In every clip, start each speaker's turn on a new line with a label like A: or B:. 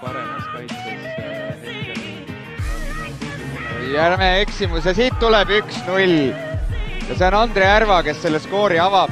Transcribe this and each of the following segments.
A: paremas kaitses hetkel.
B: Järve eksimus ja siit tuleb 1-0 ja see on Andre Järva, kes selle skoori avab.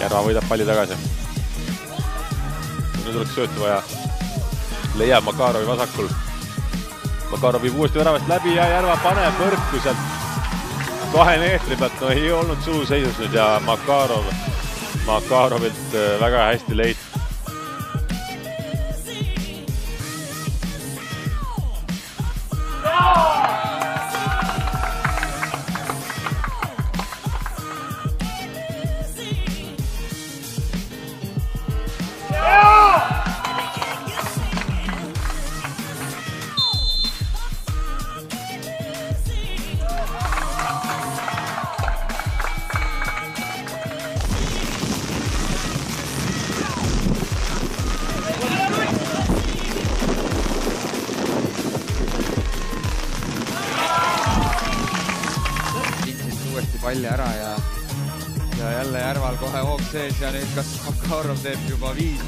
C: Järva võidab palli tagasi. Nüüd oleks söötu vaja. Leiab Makarovi vasakul. Makarov viib uuesti väravast läbi ja Järva paneb võrku sealt 2 meetri pealt. No ei olnud suuseisus nüüd ja Makarovilt väga hästi leid.
B: Palli ära ja jälle Järval kohe hoog sees ja nüüd kas Makarov teeb juba 5.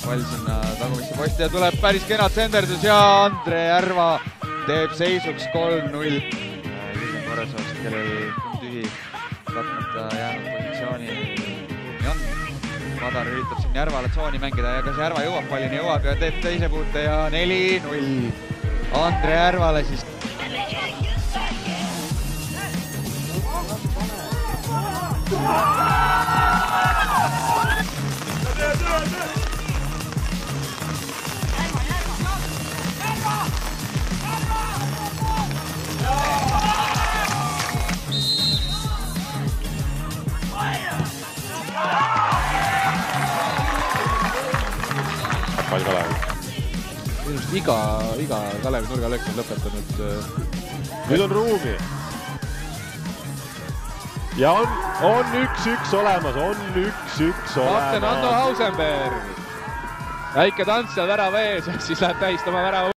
B: Pall sinna tagumisse posti ja tuleb päris kena tsenderdus ja Andre Järva teeb seisuks 3-0. Jürgen Korresoovst, kellel tühi katmata jäänud positsiooni on. Padar üritab siin Järvale tsooni mängida ja kas Järva jõuab pallini, jõuab ja teeb teise puute ja 4-0 Andre Järvale siis.
C: Pall Kalevi.
D: Ilmselt iga Kalevi nurgalöök on lõpetanud.
C: Nüüd on ruumi. Ja on 1-1 olemas,
D: Kapten Ando Hausenberg. Väike tants ja värava ees, siis läheb tähistama värava.